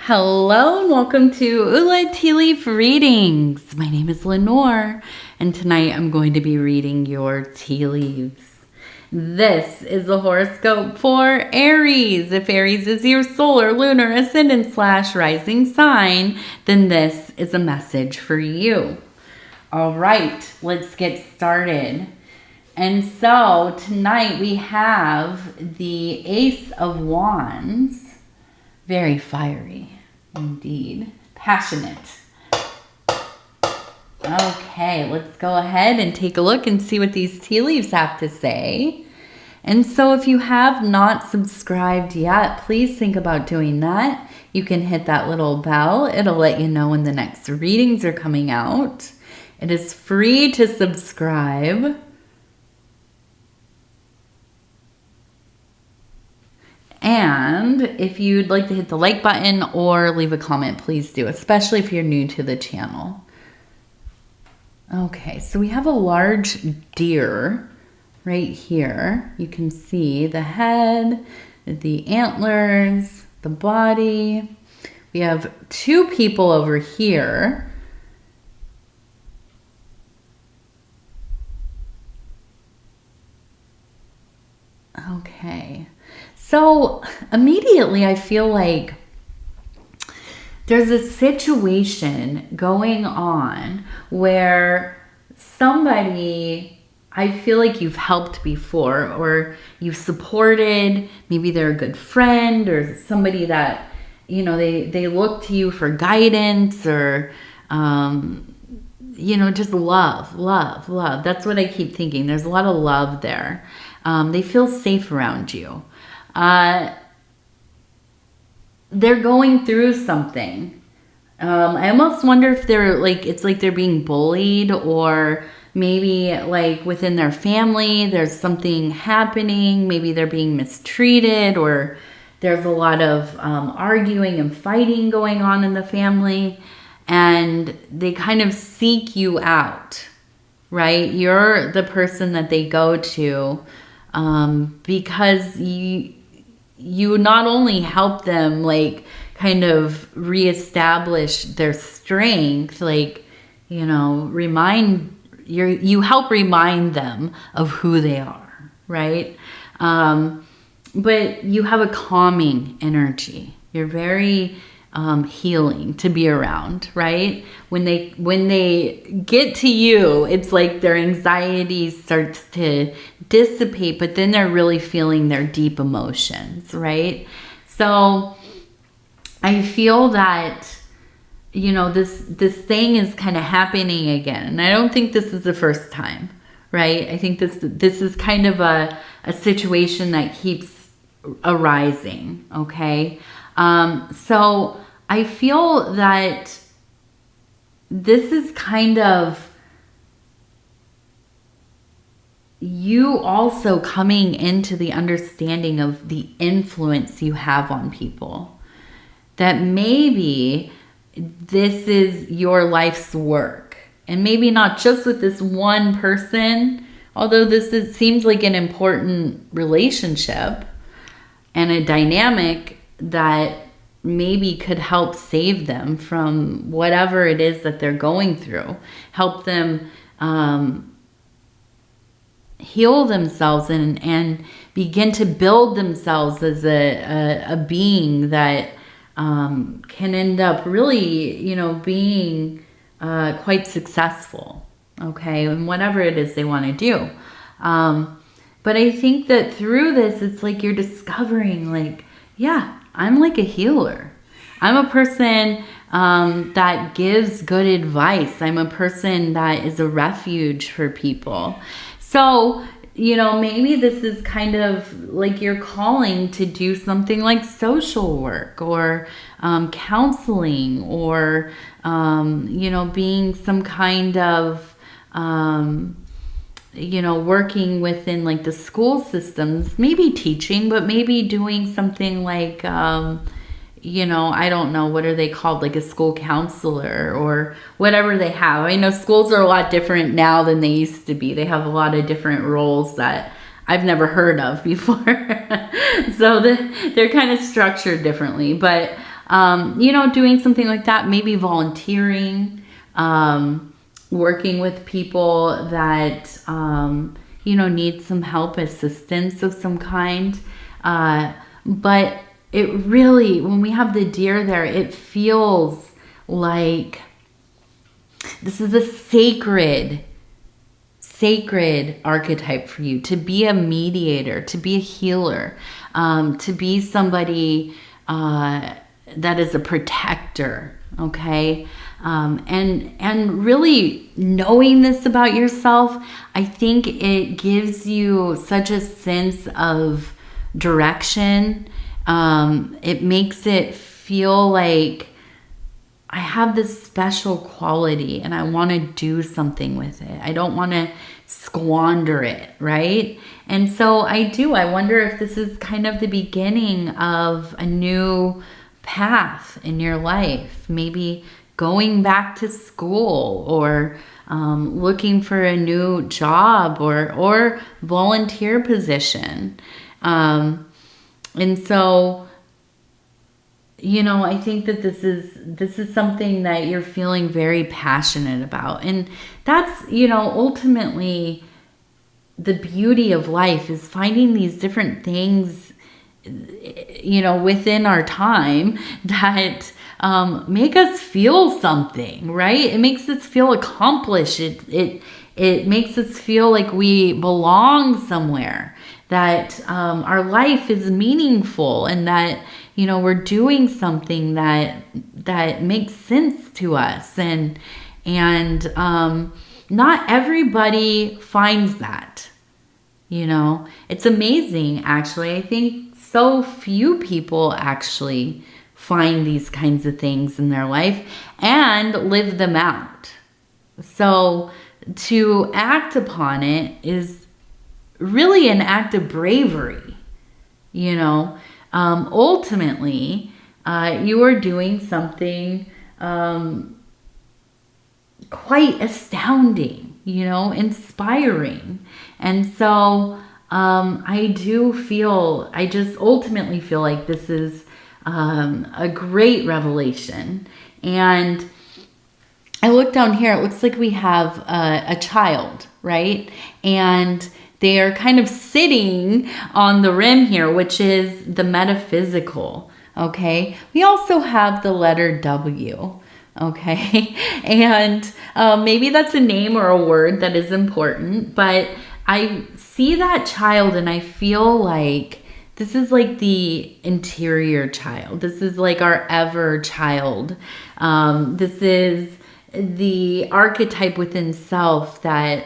Hello and welcome to Ula Tea Leaf Readings. My name is Lenore and tonight I'm going to be reading your tea leaves. This is the horoscope for Aries. If Aries is your solar, lunar, ascendant / rising sign, then this is a message for you. All right, let's get started. And so tonight we have the Ace of Wands. Very fiery, indeed. Passionate. Okay, let's go ahead and take a look and see what these tea leaves have to say. And so if you have not subscribed yet, please think about doing that. You can hit that little bell. It'll let you know when the next readings are coming out. It is free to subscribe. And if you'd like to hit the like button or leave a comment, please do, especially if you're new to the channel. Okay, so we have a large deer right here. You can see the head, the antlers, the body. We have two people over here. Okay. So immediately I feel like there's a situation going on where somebody, I feel like you've helped before or you've supported, maybe they're a good friend or somebody that, you know, they look to you for guidance or, you know, just love. That's what I keep thinking. There's a lot of love there. They feel safe around you. They're going through something. I almost wonder if they're like, it's like they're being bullied or maybe like within their family, there's something happening. Maybe they're being mistreated or there's a lot of arguing and fighting going on in the family and they kind of seek you out, right? You're the person that they go to because you not only help them like kind of reestablish their strength, like, you know, you help remind them of who they are, right? But you have a calming energy. You're very healing to be around, right? When they get to you, it's like their anxiety starts to dissipate, but then they're really feeling their deep emotions, right? So I feel that, you know, this thing is kind of happening again. And I don't think this is the first time, right? I think this is kind of a situation that keeps arising, okay? So I feel that this is kind of you also coming into the understanding of the influence you have on people. That maybe this is your life's work. And maybe not just with this one person, although seems like an important relationship and a dynamic that maybe could help save them from whatever it is that they're going through. Help them heal themselves and begin to build themselves as a being that can end up really, you know, being quite successful, okay, and whatever it is they want to do. But I think that through this, it's like you're discovering, like, yeah, I'm like a healer. I'm a person that gives good advice. I'm a person that is a refuge for people. So, you know, maybe this is kind of like you're calling to do something like social work or counseling or, you know, being some kind of, you know, working within like the school systems, maybe teaching, but maybe doing something like, you know, I don't know, what are they called? Like a school counselor or whatever they have. I know schools are a lot different now than they used to be. They have a lot of different roles that I've never heard of before. So they're kind of structured differently. But you know, doing something like that, maybe volunteering, working with people that, you know, need some help, assistance of some kind. But it really, when we have the deer there, it feels like this is a sacred archetype for you, to be a mediator, to be a healer, to be somebody that is a protector, okay? And really knowing this about yourself, I think it gives you such a sense of direction. It makes it feel like I have this special quality and I want to do something with it. I don't want to squander it, right? And so I wonder if this is kind of the beginning of a new path in your life. Maybe going back to school, or looking for a new job, or volunteer position. And so, you know, I think that this is something that you're feeling very passionate about. And that's, you know, ultimately the beauty of life, is finding these different things, you know, within our time that make us feel something, right? It makes us feel accomplished. It makes us feel like we belong somewhere, that our life is meaningful, and that, you know, we're doing something that makes sense to us. And not everybody finds that, you know. It's amazing, actually. I think so few people actually find these kinds of things in their life and live them out. So to act upon it is really an act of bravery, you know. Ultimately, you are doing something quite astounding, you know, inspiring. And so I just ultimately feel like this is a great revelation. And I look down here, it looks like we have a child, right? And they are kind of sitting on the rim here, which is the metaphysical, okay? We also have the letter W, okay? And maybe that's a name or a word that is important, but I see that child and I feel like this is like the interior child. This is like our ever child. This is the archetype within self that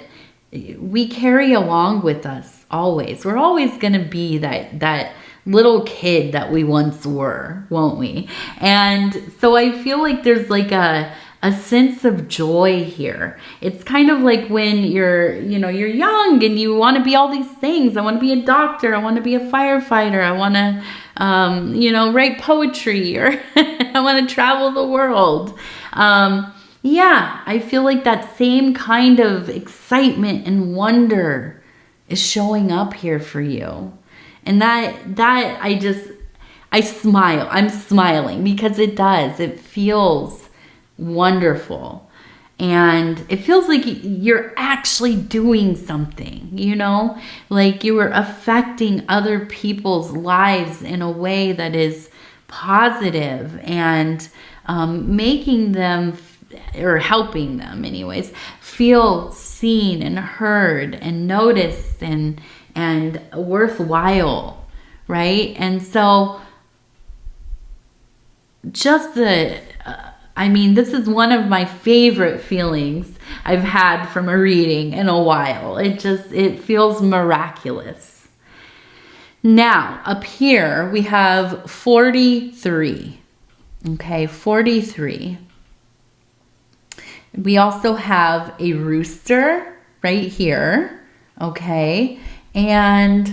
we carry along with us always. We're always going to be that little kid that we once were, won't we? And so I feel like there's like a sense of joy here. It's kind of like when you're young and you want to be all these things. I want to be a doctor. I want to be a firefighter. I want to, write poetry, or I want to travel the world. Yeah, I feel like that same kind of excitement and wonder is showing up here for you. And that I smile. I'm smiling because it does. It feels wonderful. And it feels like you're actually doing something, you know? Like you are affecting other people's lives in a way that is positive and making them, or helping them anyways, feel seen and heard and noticed and worthwhile, right? And so just this is one of my favorite feelings I've had from a reading in a while. It feels miraculous. Now, up here we have 43. Okay, 43. We also have a rooster right here, okay? And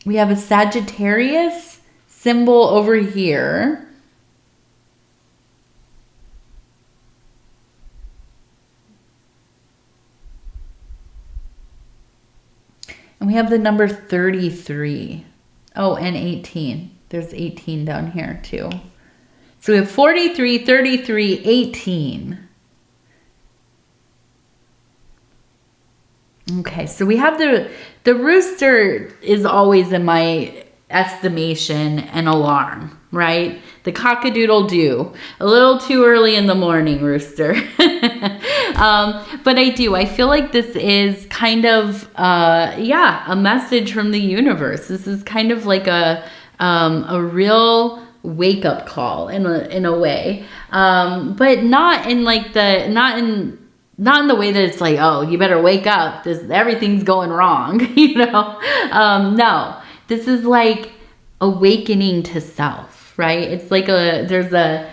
we have a Sagittarius symbol over here. And we have the number 33. Oh, and 18. There's 18 down here too. So we have 43, 33, 18. Okay, so we have the rooster is always in my estimation an alarm, right? The cock-a-doodle-doo. A little too early in the morning, rooster. But I feel like this is kind of, a message from the universe. This is kind of like a real wake-up call in a way. But not in like not in the way that it's like, oh, you better wake up. Everything's going wrong, No, this is like awakening to self, right? It's like there's an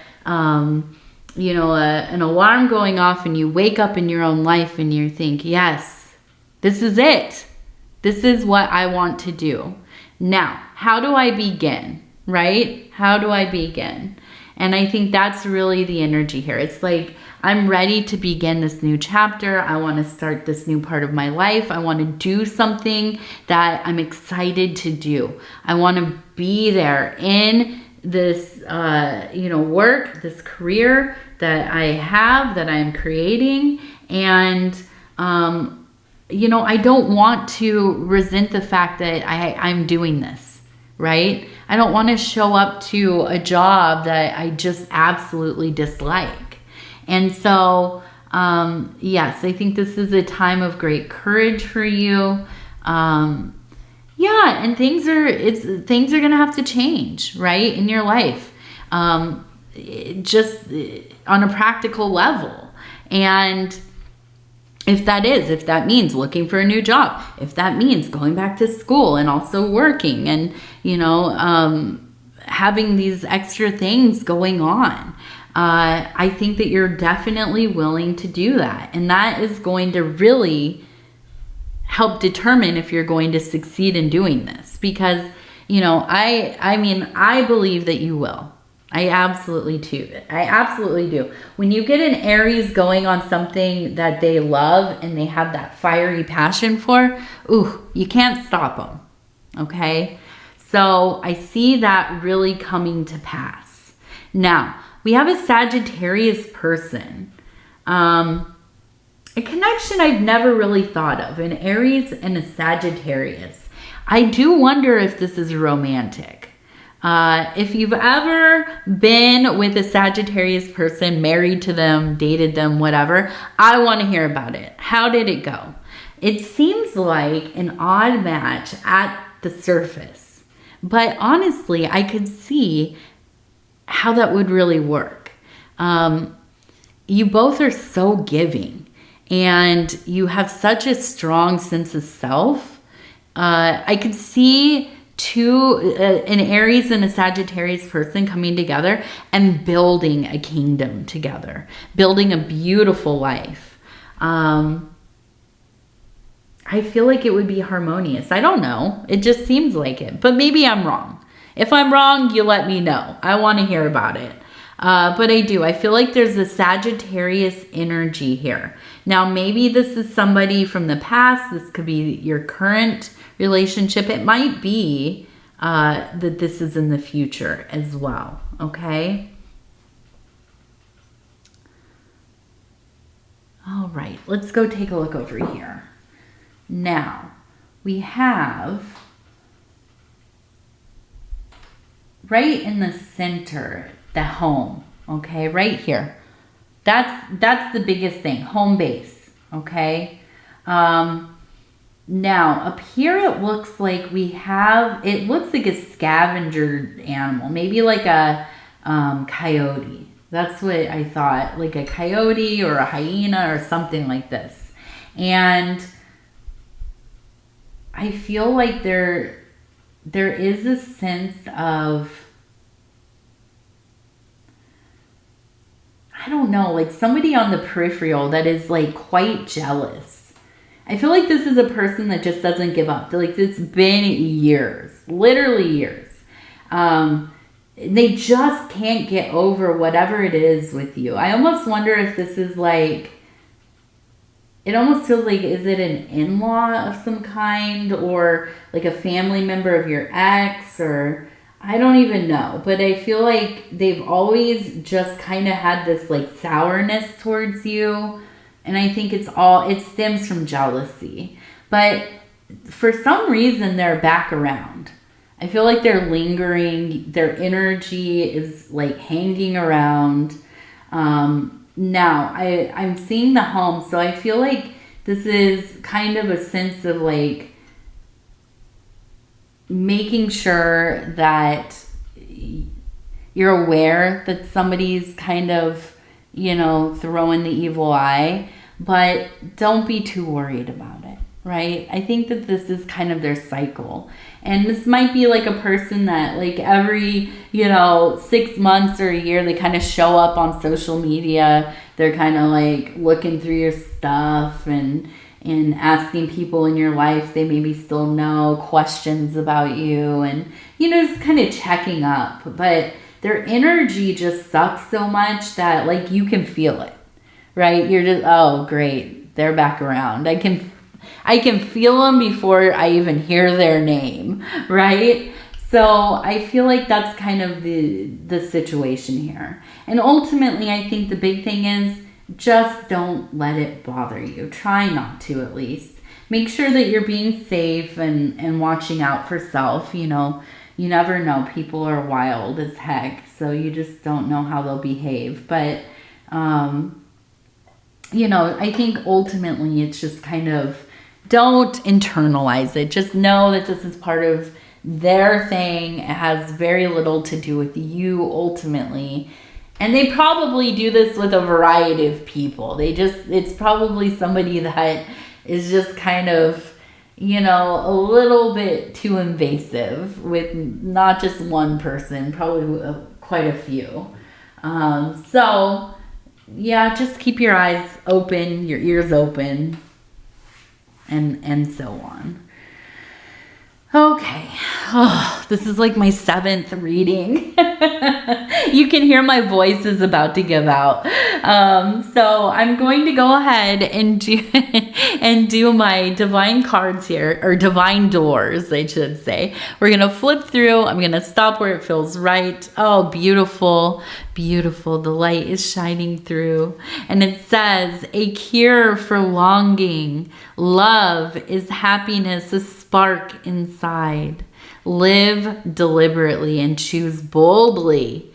alarm going off, and you wake up in your own life and you think, yes, this is it. This is what I want to do. Now, how do I begin, right? How do I begin? And I think that's really the energy here. It's like, I'm ready to begin this new chapter. I want to start this new part of my life. I want to do something that I'm excited to do. I want to be there in this, work, this career that I have, that I'm creating. And, I don't want to resent the fact that I'm doing this, right? I don't want to show up to a job that I just absolutely dislike. And so, yes, I think this is a time of great courage for you. And things are going to have to change, right, in your life, just on a practical level. And if that means looking for a new job, if that means going back to school and also working and, having these extra things going on, I think that you're definitely willing to do that. And that is going to really help determine if you're going to succeed in doing this. Because, I believe that you will. I absolutely do. When you get an Aries going on something that they love and they have that fiery passion for, you can't stop them. Okay? So I see that really coming to pass. Now, we have a Sagittarius person. A connection I've never really thought of, an Aries and a Sagittarius. I do wonder if this is romantic. If you've ever been with a Sagittarius person, married to them, dated them, whatever, I want to hear about it. How did it go? It seems like an odd match at the surface. But honestly, I could see how that would really work. You both are so giving, and you have such a strong sense of self. I could see an Aries and a Sagittarius person coming together and building a kingdom together, building a beautiful life. I feel like it would be harmonious. I don't know. It just seems like it, but maybe I'm wrong. If I'm wrong, you let me know. I want to hear about it. But I feel like there's a Sagittarius energy here. Now, maybe this is somebody from the past. This could be your current relationship. It might be that this is in the future as well. Okay? All right. Let's go take a look over here. Now, we have right in the center, the home, okay, right here. That's the biggest thing, home base, okay? Now, up here it looks like it looks like a scavenger animal, maybe like a coyote. That's what I thought, like a coyote or a hyena or something like this. And I feel like there is a sense of, I don't know, like somebody on the peripheral that is like quite jealous. I feel like this is a person that just doesn't give up. Like it's been years, literally years. They just can't get over whatever it is with you. I almost wonder if this is like, it almost feels like, is it an in-law of some kind or like a family member of your ex, or I don't even know, but I feel like they've always just kind of had this like sourness towards you. And I think it stems from jealousy. But for some reason, they're back around. I feel like they're lingering. Their energy is like hanging around. Now, I'm seeing the home, so I feel like this is kind of a sense of like making sure that you're aware that somebody's kind of, throwing the evil eye, but don't be too worried about it, right? I think that this is kind of their cycle. And this might be like a person that like every, 6 months or a year, they kind of show up on social media. They're kind of like looking through your stuff and asking people in your life they maybe still know questions about you and, just kind of checking up. But their energy just sucks so much that like you can feel it, right? You're just, oh, great. They're back around. I can feel them before I even hear their name, right? So I feel like that's kind of the situation here. And ultimately, I think the big thing is just don't let it bother you. Try not to, at least. Make sure that you're being safe and watching out for self. You never know. People are wild as heck, so you just don't know how they'll behave. But, I think ultimately it's just kind of, don't internalize it. Just know that this is part of their thing. It has very little to do with you ultimately. And they probably do this with a variety of people. It's probably somebody that is just kind of, a little bit too invasive with not just one person, probably quite a few. So, yeah, just keep your eyes open, your ears open, and so on. Okay. Oh, this is like my 7th reading. You can hear my voice is about to give out. So I'm going to go ahead and do my divine cards here, or divine doors, I should say. We're going to flip through. I'm going to stop where it feels right. Oh, beautiful, beautiful. The light is shining through. And it says, a cure for longing. Love is happiness, a spark inside. Live deliberately and choose boldly.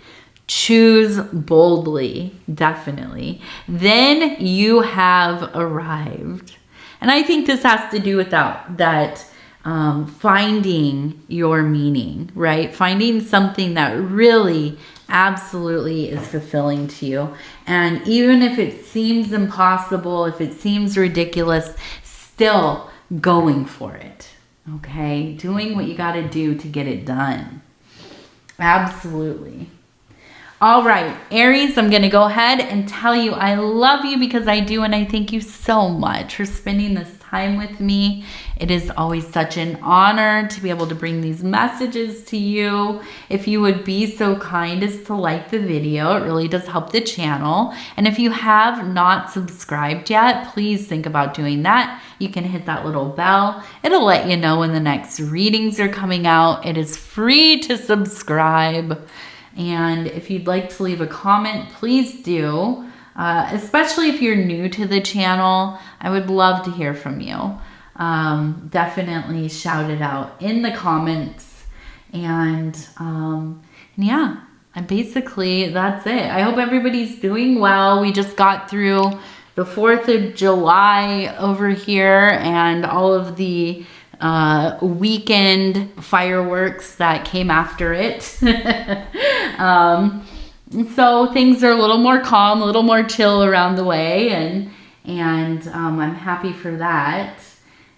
Choose boldly, definitely. Then you have arrived. And I think this has to do with that finding your meaning, right? Finding something that really absolutely is fulfilling to you. And even if it seems impossible, if it seems ridiculous, still going for it. Okay, doing what you got to do to get it done. Absolutely. All right, Aries, I'm going to go ahead and tell you I love you because I do, and I thank you so much for spending this time with me. It is always such an honor to be able to bring these messages to you. If you would be so kind as to like the video, it really does help the channel. And if you have not subscribed yet, please think about doing that. You can hit that little bell. It'll let you know when the next readings are coming out. It is free to subscribe. And if you'd like to leave a comment, please do. Especially if you're new to the channel, I would love to hear from you. Definitely shout it out in the comments. And yeah, and basically that's it. I hope everybody's doing well. We just got through the 4th of July over here and all of the weekend fireworks that came after it. So things are a little more calm, a little more chill around the way, and I'm happy for that.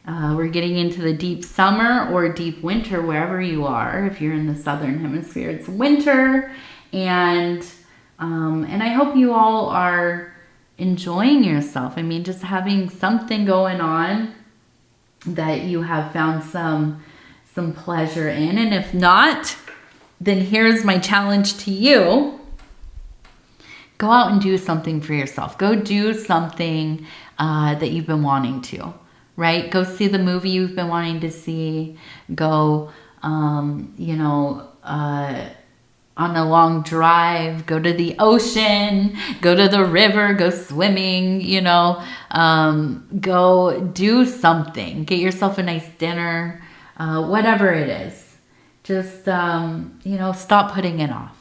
We're getting into the deep summer or deep winter wherever you are. If you're in the southern hemisphere, it's winter, and I hope you all are enjoying yourself. I mean, just having something going on that you have found some pleasure in. And if not, then here's my challenge to you. Go out and do something for yourself. Go do something that you've been wanting to, right? Go see the movie you've been wanting to see. Go, on a long drive, go to the ocean, go to the river, go swimming, go do something, get yourself a nice dinner, whatever it is. Just, stop putting it off.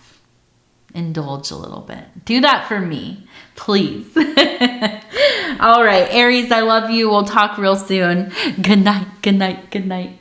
Indulge a little bit. Do that for me, please. All right, Aries, I love you. We'll talk real soon. Good night, good night, good night.